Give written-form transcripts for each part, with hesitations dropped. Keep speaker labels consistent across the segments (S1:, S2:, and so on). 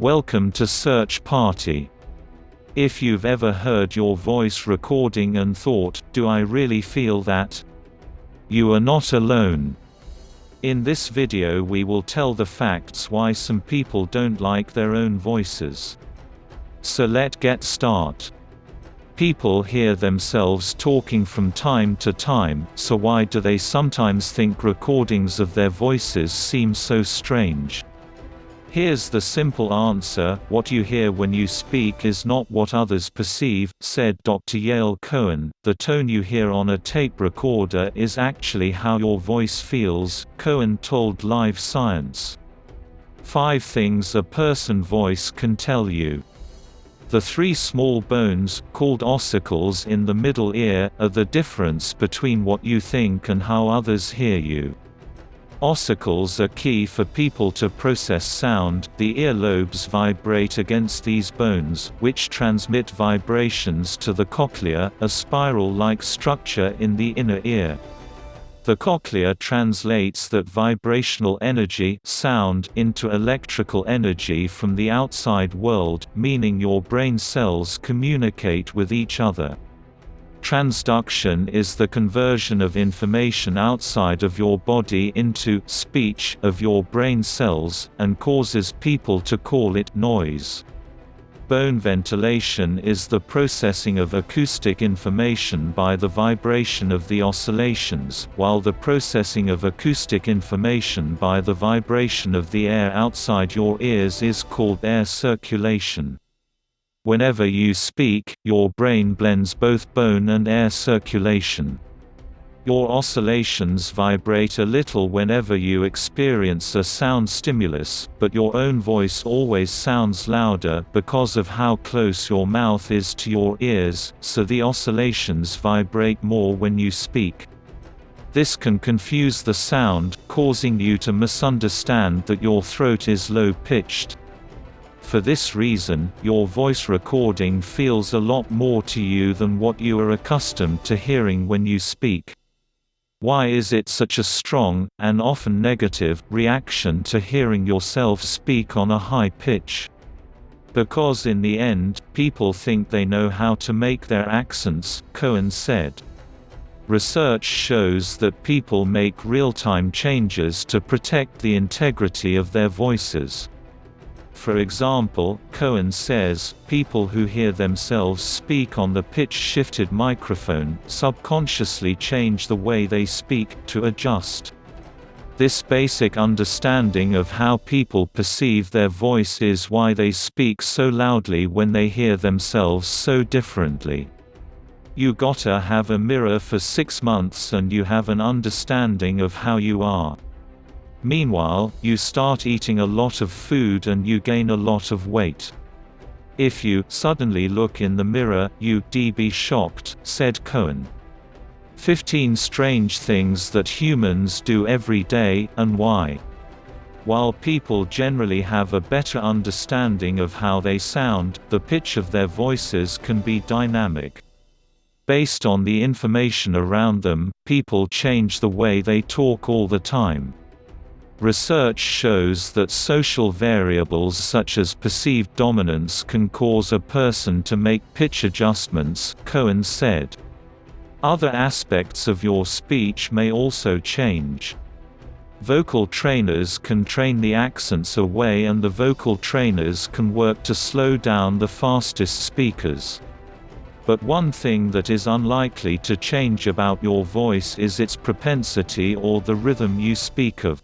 S1: Welcome to Search Party. If you've ever heard your voice recording and thought, "Do I really feel that?" You are not alone. In this video we will tell the facts why some people don't like their own voices. So let's get start. People hear themselves talking from time to time, so why do they sometimes think recordings of their voices seem so strange? Here's the simple answer: what you hear when you speak is not what others perceive, said Dr. Yael Cohen. The tone you hear on a tape recorder is actually how your voice feels, Cohen told Live Science. 5 things a person's voice can tell you. The 3 small bones, called ossicles in the middle ear, are the difference between what you think and how others hear you. Ossicles are key for people to process sound. The ear lobes vibrate against these bones, which transmit vibrations to the cochlea, a spiral-like structure in the inner ear. The cochlea translates that vibrational energy, sound, into electrical energy from the outside world, meaning your brain cells communicate with each other. Transduction is the conversion of information outside of your body into speech of your brain cells, and causes people to call it noise. Bone ventilation is the processing of acoustic information by the vibration of the oscillations, while the processing of acoustic information by the vibration of the air outside your ears is called air circulation. Whenever you speak, your brain blends both bone and air circulation. Your oscillations vibrate a little whenever you experience a sound stimulus, but your own voice always sounds louder because of how close your mouth is to your ears, so the oscillations vibrate more when you speak. This can confuse the sound, causing you to misunderstand that your throat is low-pitched. For this reason, your voice recording feels a lot more to you than what you are accustomed to hearing when you speak. Why is it such a strong, and often negative, reaction to hearing yourself speak on a high pitch? Because in the end, people think they know how to make their accents, Cohen said. Research shows that people make real-time changes to protect the integrity of their voices. For example, Cohen says, people who hear themselves speak on the pitch-shifted microphone subconsciously change the way they speak, to adjust. This basic understanding of how people perceive their voice is why they speak so loudly when they hear themselves so differently. You gotta have a mirror for 6 months and you have an understanding of how you are. Meanwhile, you start eating a lot of food and you gain a lot of weight. If you suddenly look in the mirror, you'd be shocked, said Cohen. 15 strange things that humans do every day, and why. While people generally have a better understanding of how they sound, the pitch of their voices can be dynamic. Based on the information around them, people change the way they talk all the time. Research shows that social variables such as perceived dominance can cause a person to make pitch adjustments, Cohen said. Other aspects of your speech may also change. Vocal trainers can train the accents away, and the vocal trainers can work to slow down the fastest speakers. But one thing that is unlikely to change about your voice is its propensity or the rhythm you speak of.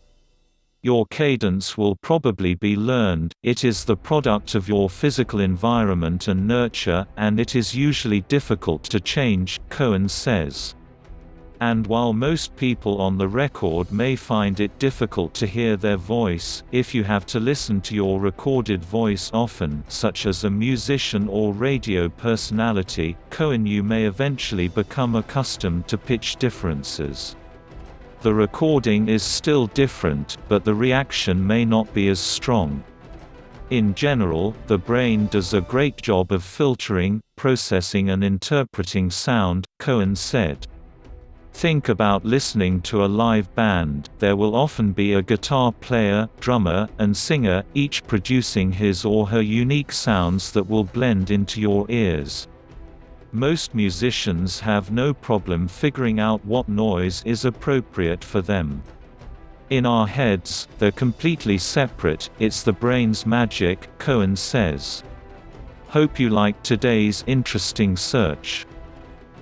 S1: Your cadence will probably be learned. It is the product of your physical environment and nurture, and it is usually difficult to change, Cohen says. And while most people on the record may find it difficult to hear their voice, if you have to listen to your recorded voice often, such as a musician or radio personality, Cohen, you may eventually become accustomed to pitch differences. The recording is still different, but the reaction may not be as strong. In general, the brain does a great job of filtering, processing and interpreting sound, Cohen said. Think about listening to a live band. There will often be a guitar player, drummer, and singer, each producing his or her unique sounds that will blend into your ears. Most musicians have no problem figuring out what noise is appropriate for them. In our heads, they're completely separate, it's the brain's magic, Cohen says. Hope you liked today's interesting search.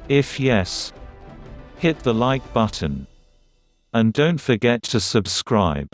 S1: If yes, hit the like button. And don't forget to subscribe.